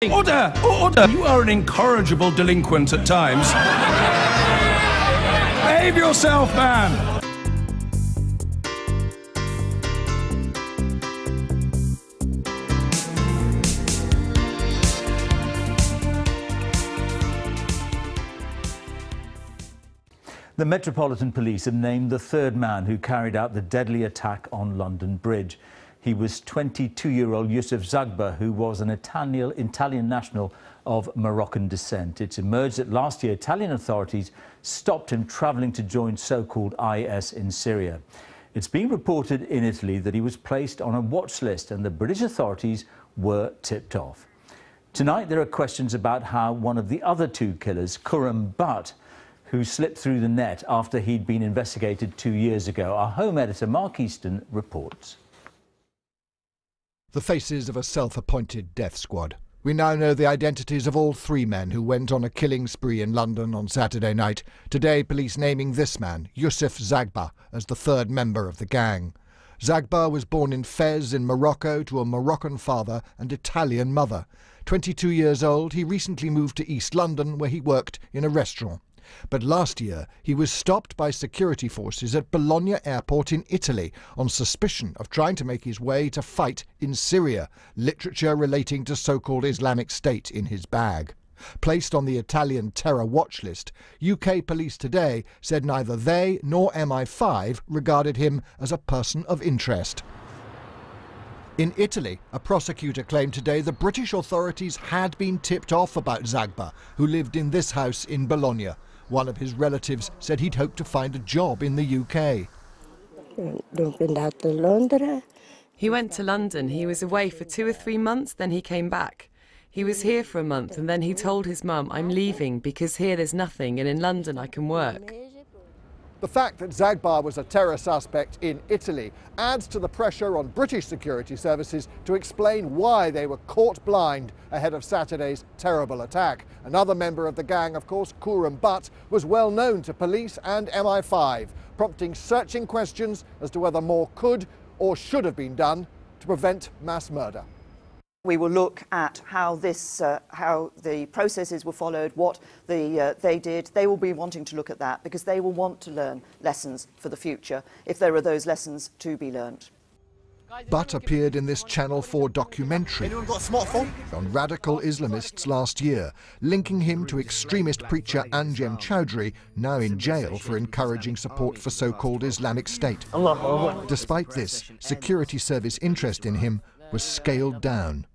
Order! Order! You are an incorrigible delinquent at times. Behave yourself, man! The Metropolitan Police have named the third man who carried out the deadly attack on London Bridge. He was 22-year-old Yusuf Zagba, who was an Italian national of Moroccan descent. It's emerged that last year Italian authorities stopped him travelling to join so-called IS in Syria. It's been reported in Italy that he was placed on a watch list and the British authorities were tipped off. Tonight there are questions about how one of the other two killers, Khurram Butt, who slipped through the net after he'd been investigated 2 years ago. Our home editor, Mark Easton, reports. The faces of a self-appointed death squad. We now know the identities of all three men who went on a killing spree in London on Saturday night. Today, police naming this man, Yusuf Zagba, as the third member of the gang. Zagba was born in Fez in Morocco to a Moroccan father and Italian mother. 22 years old, he recently moved to East London, where he worked in a restaurant. But last year, he was stopped by security forces at Bologna airport in Italy on suspicion of trying to make his way to fight in Syria, literature relating to so-called Islamic State in his bag. Placed on the Italian terror watch list, UK police today said neither they nor MI5 regarded him as a person of interest. In Italy, a prosecutor claimed today the British authorities had been tipped off about Zagba, who lived in this house in Bologna. One of his relatives said he'd hoped to find a job in the UK. He went to London. He was away for 2 or 3 months, then he came back. He was here for a month and then he told his mum, "I'm leaving because here there's nothing and in London I can work." The fact that Zagba was a terror suspect in Italy adds to the pressure on British security services to explain why they were caught blind ahead of Saturday's terrible attack. Another member of the gang, of course, Khurram Butt, was well known to police and MI5, prompting searching questions as to whether more could or should have been done to prevent mass murder. We will look at how the processes were followed, what they did. They will be wanting to look at that because they will want to learn lessons for the future, if there are those lessons to be learned. Butt appeared in this Channel 4 documentary on radical Islamists last year, linking him to extremist preacher Anjem Choudhury, now in jail for encouraging support for so-called Islamic State. Despite this, security service interest in him was scaled down.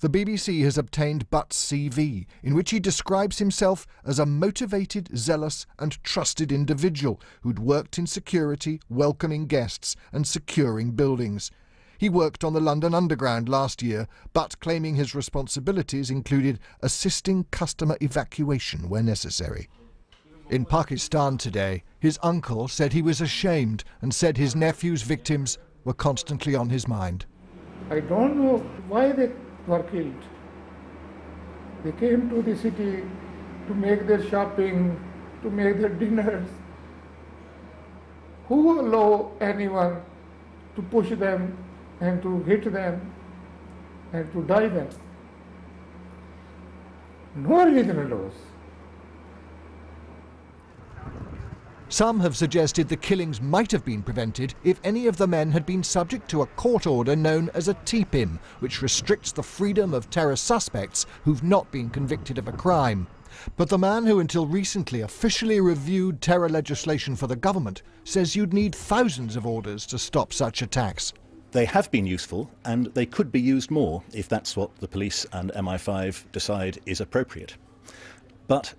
The BBC has obtained Butt's CV, in which he describes himself as a motivated, zealous and trusted individual who'd worked in security, welcoming guests and securing buildings. He worked on the London Underground last year, Butt claiming his responsibilities included assisting customer evacuation where necessary. In Pakistan today, his uncle said he was ashamed and said his nephew's victims were constantly on his mind. I don't know why they were killed. They came to the city to make their shopping, to make their dinners. Who will allow anyone to push them and to hit them and to die them? No religion allows. Some have suggested the killings might have been prevented if any of the men had been subject to a court order known as a TPIM, which restricts the freedom of terror suspects who've not been convicted of a crime. But the man who until recently officially reviewed terror legislation for the government says you'd need thousands of orders to stop such attacks. They have been useful and they could be used more if that's what the police and MI5 decide is appropriate. But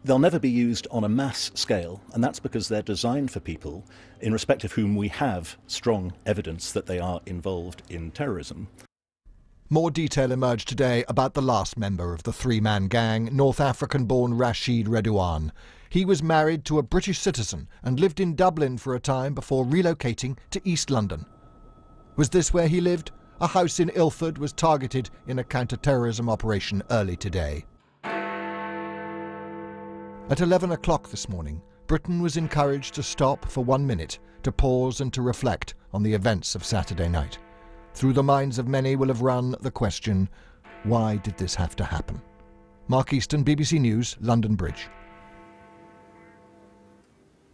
they'll never be used on a mass scale, and that's because they're designed for people in respect of whom we have strong evidence that they are involved in terrorism. More detail emerged today about the last member of the three-man gang, North African-born Rashid Redouane. He was married to a British citizen and lived in Dublin for a time before relocating to East London. Was this where he lived? A house in Ilford was targeted in a counter-terrorism operation early today. At 11 o'clock this morning, Britain was encouraged to stop for 1 minute, to pause and to reflect on the events of Saturday night. Through the minds of many will have run the question, Why did this have to happen? Mark Easton, BBC News, London Bridge.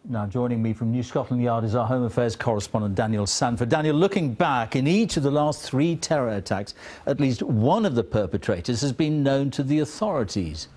Now joining me from New Scotland Yard is our Home Affairs correspondent Daniel Sanford. Daniel, looking back, in each of the last 3 terror attacks, at least one of the perpetrators has been known to the authorities.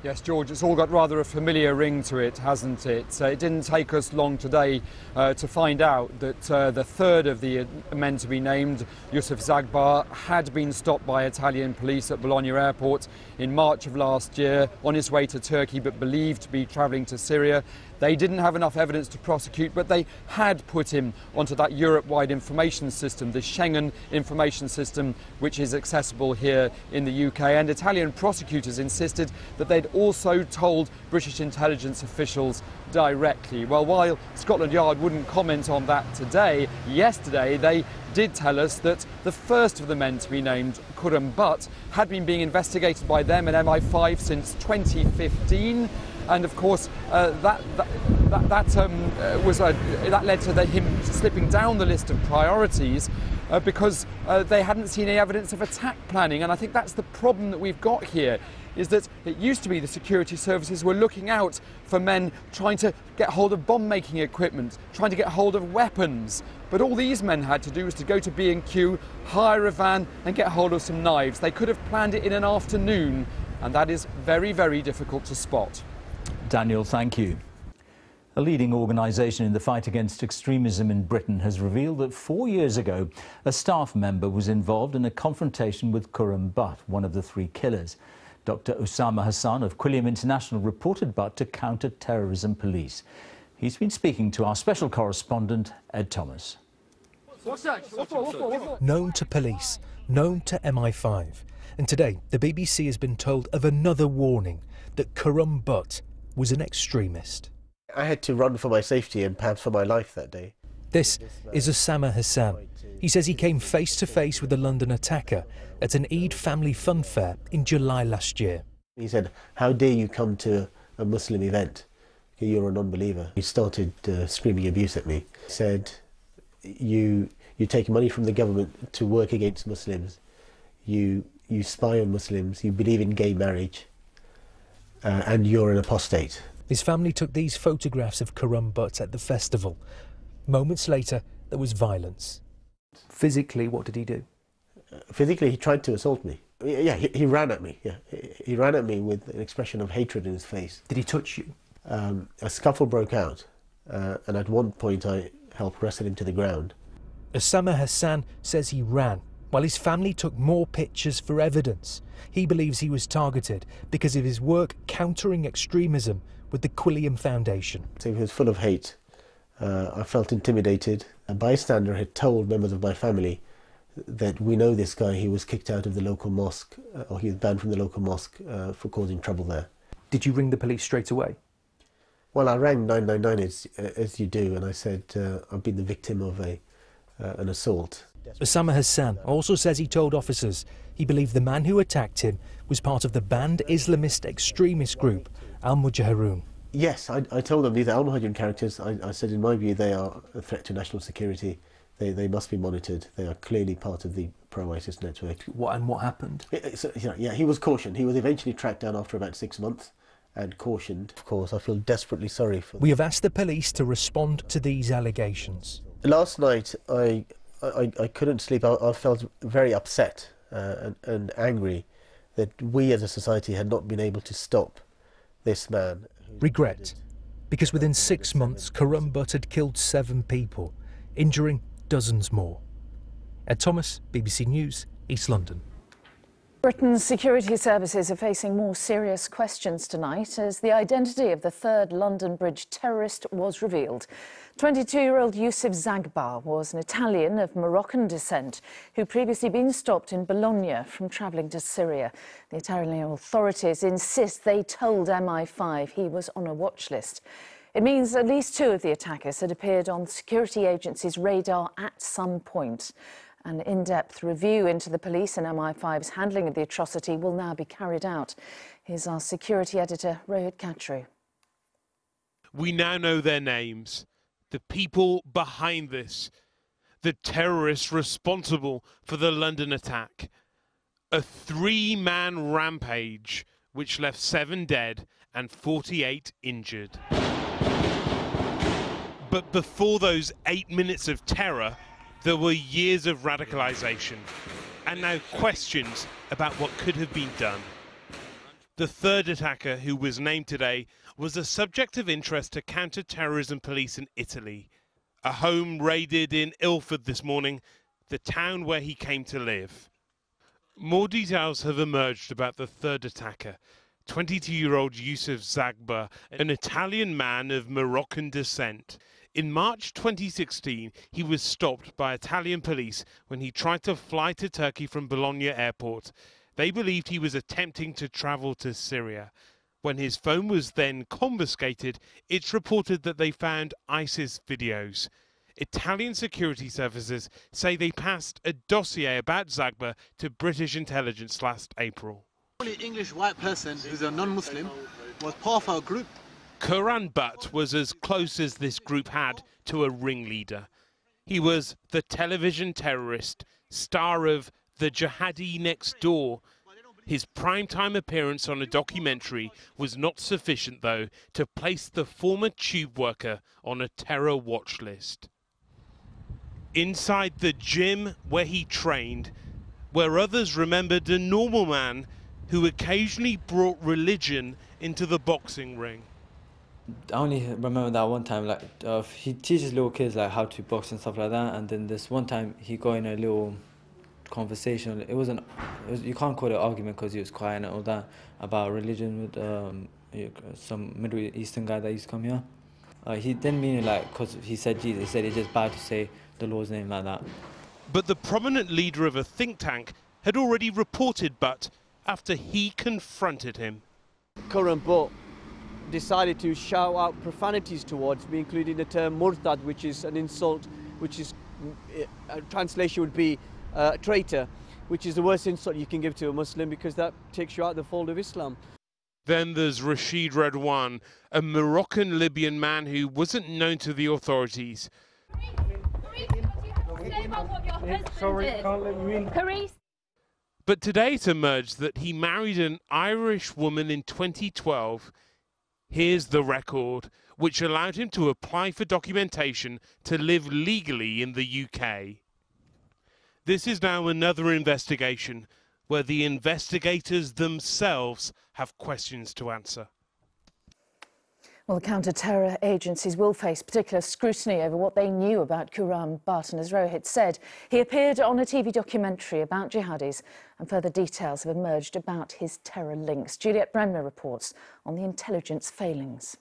Yes, George, it's all got rather a familiar ring to it, hasn't it? It didn't take us long today to find out that the third of the men to be named, Yusuf Zagbar, had been stopped by Italian police at Bologna airport in March of last year on his way to Turkey, but believed to be travelling to Syria. They didn't have enough evidence to prosecute, but they had put him onto that Europe-wide information system, the Schengen information system, which is accessible here in the UK. And Italian prosecutors insisted that they'd also told British intelligence officials directly. Well, while Scotland Yard wouldn't comment on that today, yesterday they did tell us that the first of the men to be named, Khurram Butt, had been being investigated by them and MI5 since 2015. And of course, that led to him slipping down the list of priorities because they hadn't seen any evidence of attack planning. And I think that's the problem that we've got here, is that it used to be the security services were looking out for men trying to get hold of bomb-making equipment, trying to get hold of weapons. But all these men had to do was to go to B&Q, hire a van and get hold of some knives. They could have planned it in an afternoon, and that is very, very difficult to spot. Daniel, thank you. A leading organisation in the fight against extremism in Britain has revealed that 4 years ago, a staff member was involved in a confrontation with Khurram Butt, one of the 3 killers. Dr. Osama Hassan of Quilliam International reported Butt to counter-terrorism police. He's been speaking to our special correspondent, Ed Thomas. Known to police, known to MI5. And today, the BBC has been told of another warning that Khurram Butt was an extremist. I had to run for my safety and perhaps for my life that day. This is Osama Hassan. He says he came face to face with a London attacker at an Eid family fun fair in July last year. He said, "How dare you come to a Muslim event? You're a non-believer." He started screaming abuse at me. He said, you take money from the government to work against Muslims. You spy on Muslims. You believe in gay marriage. And you're an apostate. His family took these photographs of Khurram Butt at the festival. Moments later, there was violence. Physically, what did he do? Physically, he tried to assault me. Yeah, he ran at me. Yeah, he ran at me with an expression of hatred in his face. Did he touch you? A scuffle broke out, and at one point I helped wrestle him to the ground. Osama Hassan says he ran, while his family took more pictures for evidence. He believes he was targeted because of his work countering extremism with the Quilliam Foundation. So he was full of hate. I felt intimidated. A bystander had told members of my family that we know this guy, he was kicked out of the local mosque, or he was banned from the local mosque for causing trouble there. Did you ring the police straight away? Well, I rang 999 as you do, and I said I've been the victim of an assault. Osama Hassan also says he told officers he believed the man who attacked him was part of the banned Islamist extremist group Al-Mujahirun. Yes, I told them these are Al-Mujahirun characters. I said in my view they are a threat to national security. They must be monitored. They are clearly part of the pro-ISIS network. What happened? Yeah, he was cautioned. He was eventually tracked down after about 6 months and cautioned. Of course, I feel desperately sorry for them. We have asked the police to respond to these allegations. Last night I couldn't sleep. I felt very upset and angry that we as a society had not been able to stop this man. Regret, because within 6 months Khurram Butt had killed 7 people, injuring dozens more. Ed Thomas, BBC News, East London. Britain's security services are facing more serious questions tonight as the identity of the third London Bridge terrorist was revealed. 22-year-old Yusuf Zagbar was an Italian of Moroccan descent who'd previously been stopped in Bologna from travelling to Syria. The Italian authorities insist they told MI5 he was on a watch list. It means at least 2 of the attackers had appeared on the security agency's radar at some point. An in-depth review into the police and MI5's handling of the atrocity will now be carried out. Here's our security editor, Rohit Khatri. We now know their names, the people behind this, the terrorists responsible for the London attack. A 3-man rampage which left 7 dead and 48 injured. But before those 8 minutes of terror, there were years of radicalization, and now questions about what could have been done. The third attacker, who was named today, was a subject of interest to counter-terrorism police in Italy. A home raided in Ilford this morning, the town where he came to live. More details have emerged about the third attacker, 22-year-old Yusuf Zagba, an Italian man of Moroccan descent. In March 2016, he was stopped by Italian police when he tried to fly to Turkey from Bologna airport. They believed he was attempting to travel to Syria. When his phone was then confiscated, it's reported that they found ISIS videos. Italian security services say they passed a dossier about Zagba to British intelligence last April. Only English white person who's a non-Muslim was part of our group. Quran Butt was as close as this group had to a ringleader. He was the television terrorist, star of The Jihadi Next Door. His primetime appearance on a documentary was not sufficient, though, to place the former tube worker on a terror watch list. Inside the gym where he trained, where others remembered a normal man who occasionally brought religion into the boxing ring. I only remember that one time, he teaches little kids like how to box and stuff like that, and then this one time he got in a little conversation. You can't call it an argument because he was quiet and all that, about religion with some Middle Eastern guy that used to come here. He didn't mean it like because he said Jesus. He said it's just bad to say the Lord's name like that. But the prominent leader of a think tank had already reported Butt after he confronted him. Quran Butt decided to shout out profanities towards me, including the term murtad, which is an insult, which is a translation would be traitor, which is the worst insult you can give to a Muslim because that takes you out of the fold of Islam. Then there's Rashid Redouane, a Moroccan-Libyan man who wasn't known to the authorities. But today it emerged that he married an Irish woman in 2012. Here's the record, which allowed him to apply for documentation to live legally in the UK. This is now another investigation where the investigators themselves have questions to answer. Well, the counter-terror agencies will face particular scrutiny over what they knew about Quran Butt, and as Rohit said, he appeared on a TV documentary about jihadis, and further details have emerged about his terror links. Juliet Bremner reports on the intelligence failings.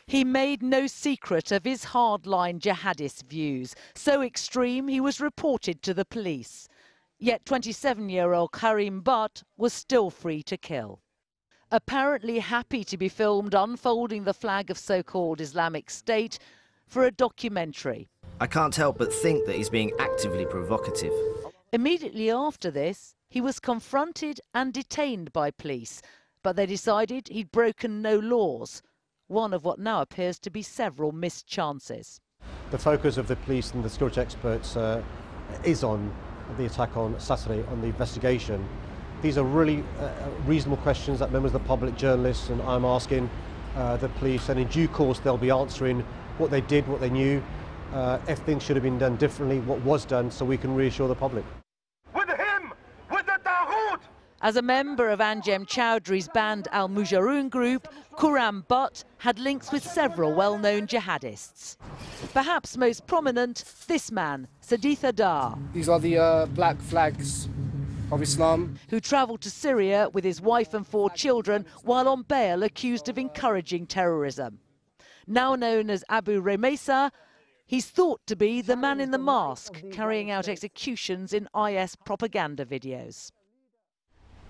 He made no secret of his hardline jihadist views. So extreme, he was reported to the police. Yet 27-year-old Karim Butt was still free to kill. Apparently happy to be filmed unfolding the flag of so-called Islamic State for a documentary. I can't help but think that he's being actively provocative. Immediately after this, he was confronted and detained by police, but they decided he'd broken no laws, one of what now appears to be several missed chances. The focus of the police and the security experts is on the attack on Saturday, on the investigation. These are really reasonable questions that members of the public, journalists, and I'm asking the police, and in due course they'll be answering what they did, what they knew, if things should have been done differently, what was done, so we can reassure the public. With him! With the Taghut! As a member of Anjem Chowdhury's band Al Mujaroon group, Quran Butt had links with several well-known jihadists. Perhaps most prominent, this man, Sadith Adar. These are the black flags of Islam. Who travelled to Syria with his wife and 4 children while on bail accused of encouraging terrorism. Now known as Abu Remesa, he's thought to be the man in the mask carrying out executions in IS propaganda videos.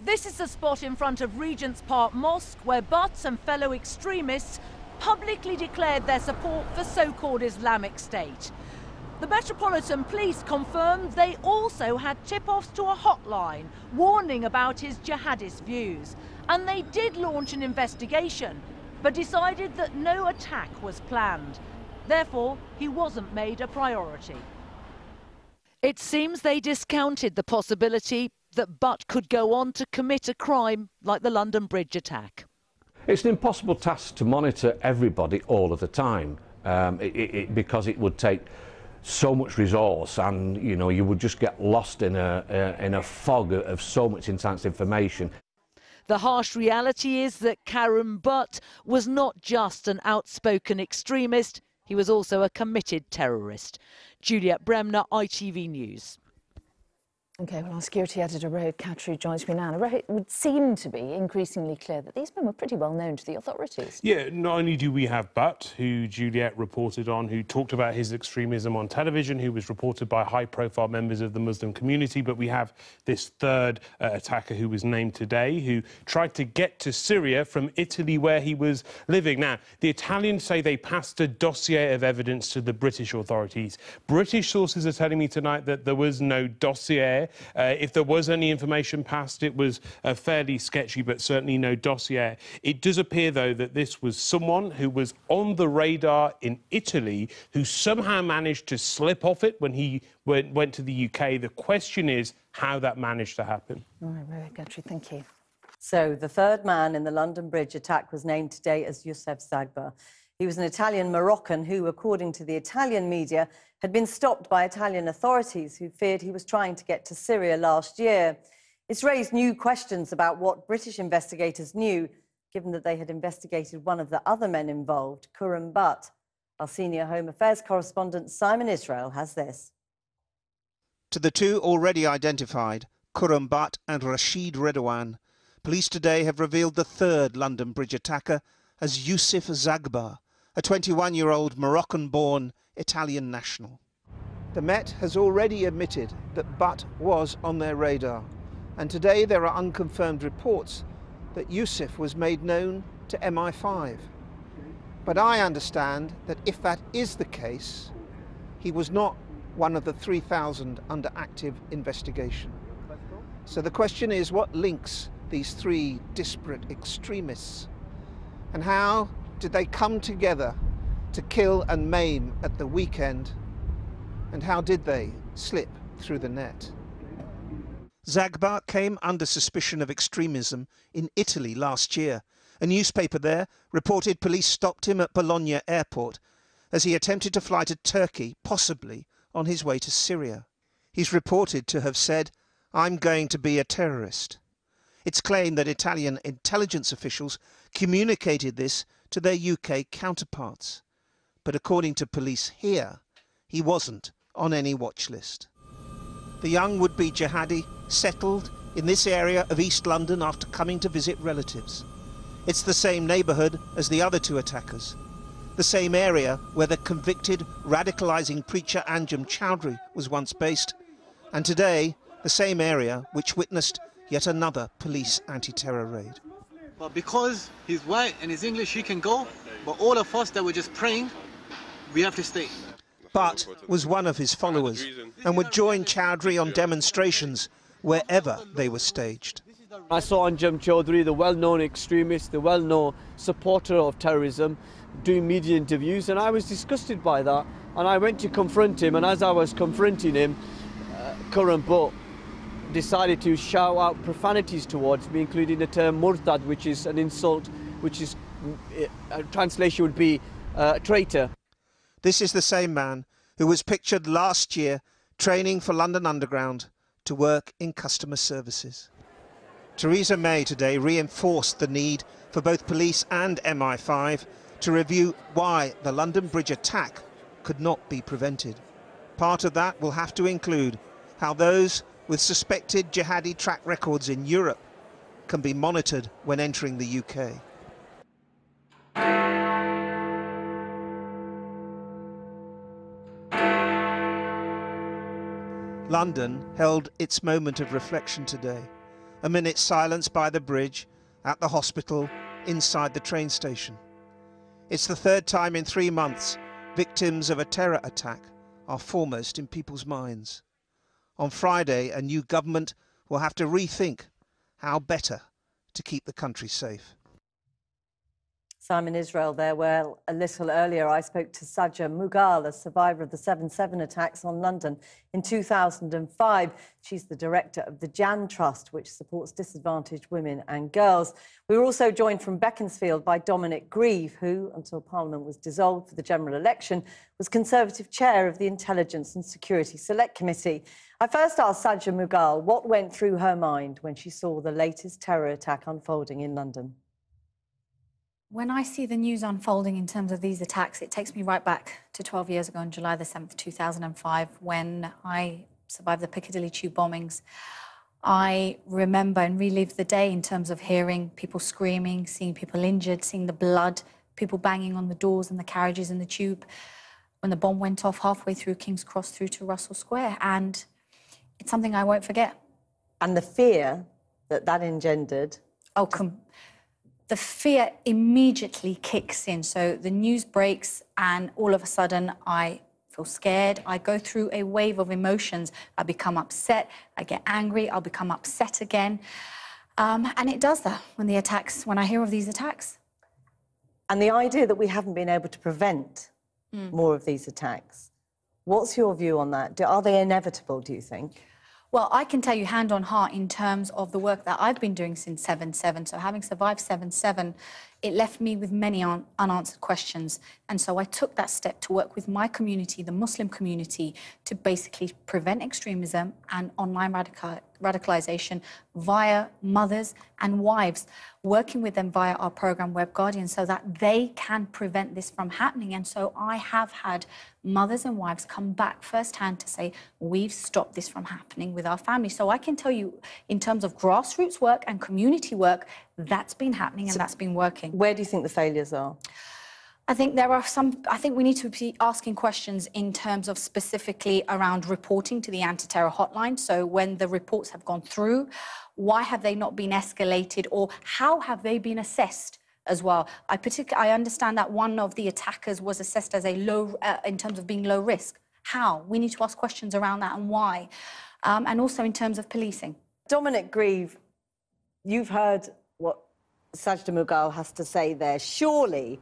This is the spot in front of Regent's Park Mosque where Butt and fellow extremists publicly declared their support for so-called Islamic State. The Metropolitan Police confirmed they also had tip-offs to a hotline warning about his jihadist views. And they did launch an investigation, but decided that no attack was planned. Therefore, he wasn't made a priority. It seems they discounted the possibility that Butt could go on to commit a crime like the London Bridge attack. It's an impossible task to monitor everybody all of the time because it would take so much resource, and you would just get lost in a fog of so much intense information. The harsh reality is that Karen Butt was not just an outspoken extremist, he was also a committed terrorist. Juliet Bremner, ITV News. OK, well, our security editor, Rohit Khatri, joins me now. Rohit, it would seem to be increasingly clear that these men were pretty well known to the authorities. Yeah, not only do we have Butt, who Juliet reported on, who talked about his extremism on television, who was reported by high-profile members of the Muslim community, but we have this third attacker who was named today, who tried to get to Syria from Italy, where he was living. Now, the Italians say they passed a dossier of evidence to the British authorities. British sources are telling me tonight that there was no dossier. If there was any information passed, it was fairly sketchy, but certainly no dossier. It does appear, though, that this was someone who was on the radar in Italy who somehow managed to slip off it when he went to the UK. The question is how that managed to happen. All right, Rohit Khatri, thank you. So the third man in the London Bridge attack was named today as Youssef Zagba. He was an Italian-Moroccan who, according to the Italian media, had been stopped by Italian authorities who feared he was trying to get to Syria last year. It's raised new questions about what British investigators knew, given that they had investigated one of the other men involved, Khurram Butt. Our senior Home Affairs correspondent Simon Israel has this. To the two already identified, Khurram Butt and Rashid Redouane, police today have revealed the third London Bridge attacker as Youssef Zagba, a 21-year-old Moroccan-born Italian national. The Met has already admitted that Butt was on their radar, and today there are unconfirmed reports that Youssef was made known to MI5. But I understand that if that is the case, he was not one of the 3,000 under active investigation. So the question is, what links these three disparate extremists? And how did they come together to kill and maim at the weekend? And how did they slip through the net? Zagba came under suspicion of extremism in Italy last year. A newspaper there reported police stopped him at Bologna airport as he attempted to fly to Turkey, possibly on his way to Syria. He's reported to have said, "I'm going to be a terrorist." It's claimed that Italian intelligence officials communicated this to their UK counterparts. But according to police here, he wasn't on any watch list. The young would-be jihadi settled in this area of East London after coming to visit relatives. It's the same neighbourhood as the other two attackers, the same area where the convicted radicalising preacher Anjem Choudhury was once based, and today the same area which witnessed yet another police anti-terror raid. But because he's white and he's English, he can go, but all of us that were just praying, we have to stay. Butt was one of his followers and would join Choudhury on demonstrations wherever they were staged. I saw Anjem Choudhury, the well-known extremist, the well-known supporter of terrorism, doing media interviews, and I was disgusted by that. And I went to confront him, and as I was confronting him, Khurram Butt decided to shout out profanities towards me, including the term murtad, which is an insult, which is, a translation would be traitor. This is the same man who was pictured last year training for London Underground to work in customer services. Theresa May today reinforced the need for both police and MI5 to review why the London Bridge attack could not be prevented. Part of that will have to include how those with suspected jihadi track records in Europe can be monitored when entering the UK. London held its moment of reflection today. A minute's silence by the bridge, at the hospital, inside the train station. It's the third time in 3 months victims of a terror attack are foremost in people's minds. On Friday, a new government will have to rethink how better to keep the country safe. Simon Israel there. Well, a little earlier I spoke to Sajja Mughal, a survivor of the 7/7 attacks on London in 2005. She's the director of the Jan Trust, which supports disadvantaged women and girls. We were also joined from Beaconsfield by Dominic Grieve, who, until Parliament was dissolved for the general election, was Conservative chair of the Intelligence and Security Select Committee. I first asked Sajja Mughal what went through her mind when she saw the latest terror attack unfolding in London. When I see the news unfolding in terms of these attacks, it takes me right back to 12 years ago on July the 7th, 2005, when I survived the Piccadilly Tube bombings. I remember and relive the day in terms of hearing people screaming, seeing people injured, seeing the blood, people banging on the doors and the carriages in the tube when the bomb went off halfway through King's Cross through to Russell Square. And it's something I won't forget. And the fear that that engendered? Oh, the fear immediately kicks in. So the news breaks and all of a sudden I feel scared. I go through a wave of emotions. I become upset, I get angry, I'll become upset again. And it does that when I hear of these attacks. And the idea that we haven't been able to prevent more of these attacks, what's your view on that? Are they inevitable, do you think? Well, I can tell you hand on heart in terms of the work that I've been doing since 7/7. So having survived 7/7, it left me with many unanswered questions. And so I took that step to work with my community, the Muslim community, to basically prevent extremism and online radicalization via mothers and wives, working with them via our program Web Guardian so that they can prevent this from happening. And so I have had mothers and wives come back firsthand to say, we've stopped this from happening with our family. So I can tell you, in terms of grassroots work and community work, that's been happening and that's been working. Where do you think the failures are? I think there are some. I think we need to be asking questions in terms of specifically around reporting to the anti-terror hotline. So when the reports have gone through, why have they not been escalated, or how have they been assessed as well? I understand that one of the attackers was assessed as a low, in terms of being low risk. How? We need to ask questions around that and why. And also in terms of policing. Dominic Grieve, you've heard what Sajda Mughal has to say there. Surely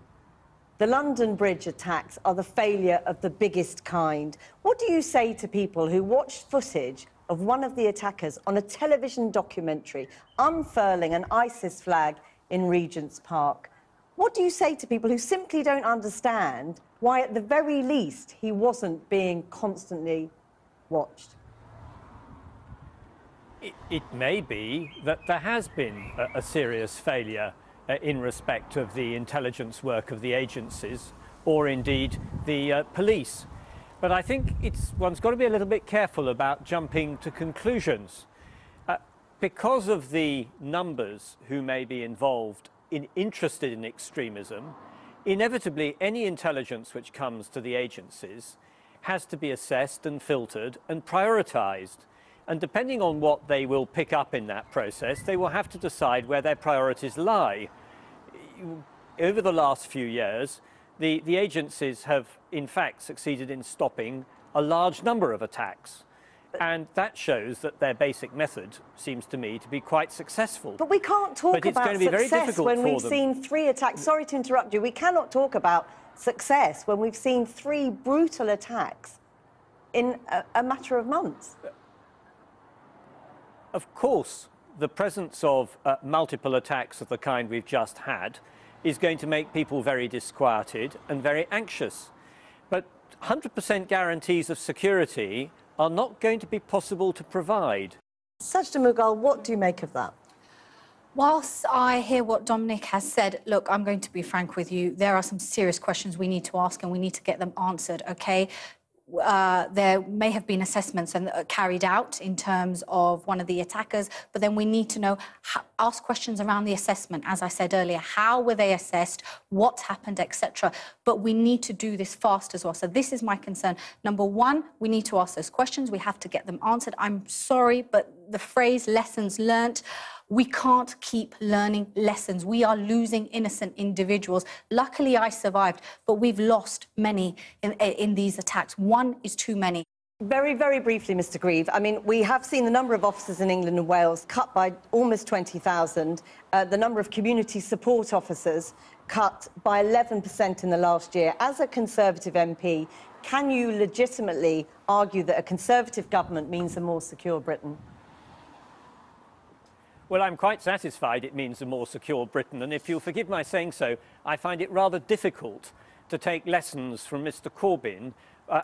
the London Bridge attacks are the failure of the biggest kind. What do you say to people who watched footage of one of the attackers on a television documentary unfurling an ISIS flag in Regent's Park? What do you say to people who simply don't understand why, at the very least, he wasn't being constantly watched? It may be that there has been a serious failure in respect of the intelligence work of the agencies, or indeed the police. But I think one's got to be a little bit careful about jumping to conclusions. Because of the numbers who may be involved interested in extremism, inevitably any intelligence which comes to the agencies has to be assessed and filtered and prioritised. And depending on what they will pick up in that process, they will have to decide where their priorities lie. Over the last few years, the agencies have, in fact, succeeded in stopping a large number of attacks. And that shows that their basic method seems to me to be quite successful. But we can't talk about success when we've seen 3 attacks. Sorry to interrupt you. We cannot talk about success when we've seen 3 brutal attacks in a matter of months. Of course, the presence of multiple attacks of the kind we've just had is going to make people very disquieted and very anxious. But 100% guarantees of security are not going to be possible to provide. Sajda Mughal, what do you make of that? Whilst I hear what Dominic has said, look, I'm going to be frank with you. There are some serious questions we need to ask and we need to get them answered, OK? There may have been assessments carried out in terms of one of the attackers, but then we need to ask questions around the assessment. As I said earlier, how were they assessed, what happened, etc. But we need to do this fast as well. So this is my concern. Number one, we need to ask those questions. We have to get them answered. I'm sorry, but the phrase lessons learnt, we can't keep learning lessons. We are losing innocent individuals. Luckily, I survived, but we've lost many in these attacks. One is too many. Very, very briefly, Mr. Grieve. I mean, we have seen the number of officers in England and Wales cut by almost 20,000. The number of community support officers cut by 11% in the last year. As a Conservative MP, can you legitimately argue that a Conservative government means a more secure Britain? Well, I'm quite satisfied it means a more secure Britain, and if you'll forgive my saying so, I find it rather difficult to take lessons from Mr Corbyn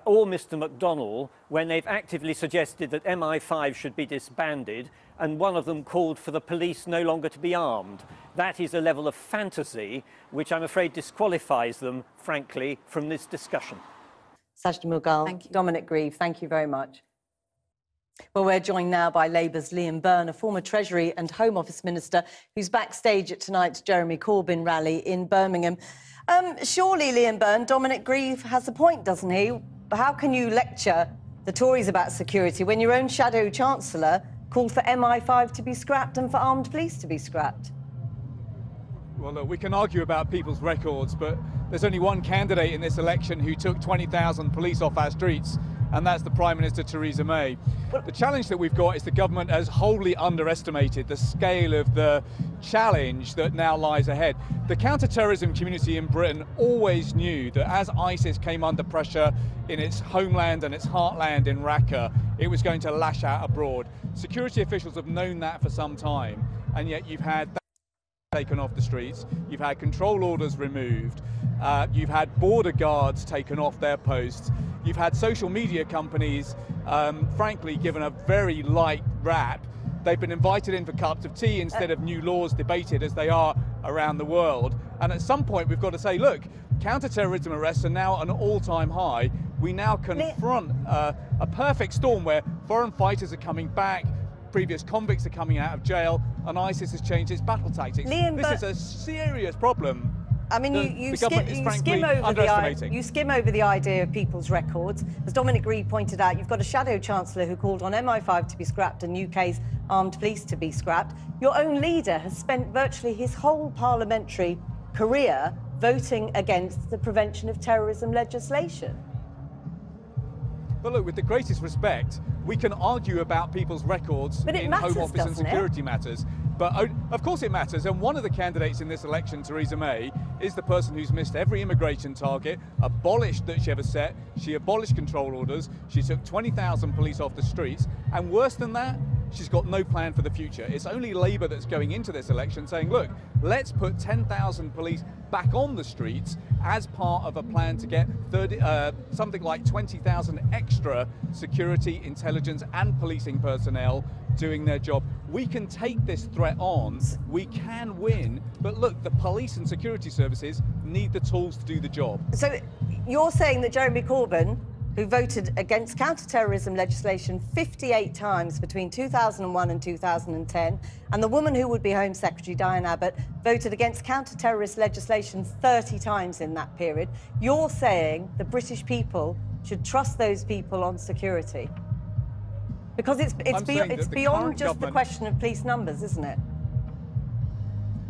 or Mr McDonnell when they've actively suggested that MI5 should be disbanded, and one of them called for the police no longer to be armed. That is a level of fantasy which I'm afraid disqualifies them, frankly, from this discussion. Sajda Mughal, Dominic Grieve, thank you very much. Well, we're joined now by Labour's Liam Byrne, a former Treasury and Home Office Minister who's backstage at tonight's Jeremy Corbyn rally in Birmingham. Surely, Liam Byrne, Dominic Grieve has a point, doesn't he? How can you lecture the Tories about security when your own shadow chancellor called for MI5 to be scrapped and for armed police to be scrapped? Well, look, we can argue about people's records, but there's only one candidate in this election who took 20,000 police off our streets, and that's the Prime Minister, Theresa May. The challenge that we've got is the government has wholly underestimated the scale of the challenge that now lies ahead. The counter-terrorism community in Britain always knew that as ISIS came under pressure in its homeland and its heartland in Raqqa, it was going to lash out abroad. Security officials have known that for some time, and yet you've had that taken off the streets, you've had control orders removed, you've had border guards taken off their posts, you've had social media companies, frankly, given a very light rap. They've been invited in for cups of tea instead of new laws debated as they are around the world. And at some point, we've got to say, look, counter-terrorism arrests are now at an all-time high. We now confront a perfect storm where foreign fighters are coming back, previous convicts are coming out of jail, and ISIS has changed its battle tactics. Liam, this is a serious problem. I mean, you skim over the idea of people's records. As Dominic Grieve pointed out, you've got a shadow chancellor who called on MI5 to be scrapped and UK's armed police to be scrapped. Your own leader has spent virtually his whole parliamentary career voting against the prevention of terrorism legislation. But look, with the greatest respect, we can argue about people's records in Home Office and security matters. But of course it matters, and one of the candidates in this election, Theresa May, is the person who's missed every immigration target, abolished that she ever set, she abolished control orders, she took 20,000 police off the streets, and worse than that, she's got no plan for the future. It's only Labour that's going into this election saying, look, let's put 10,000 police back on the streets as part of a plan to get something like 20,000 extra security, intelligence and policing personnel doing their job. We can take this threat on, we can win, but look, the police and security services need the tools to do the job. So you're saying that Jeremy Corbyn, who voted against counter-terrorism legislation 58 times between 2001 and 2010, and the woman who would be Home Secretary, Diane Abbott, voted against counter-terrorist legislation 30 times in that period, you're saying the British people should trust those people on security? Because it's beyond just the question of police numbers, isn't it?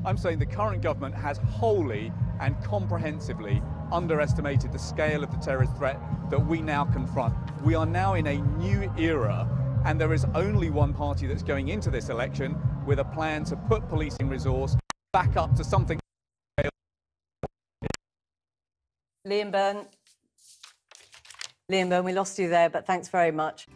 I'm saying the current government has wholly and comprehensively underestimated the scale of the terrorist threat that we now confront. We are now in a new era, and there is only one party that's going into this election with a plan to put policing resource back up to something. Liam Byrne, we lost you there, but thanks very much.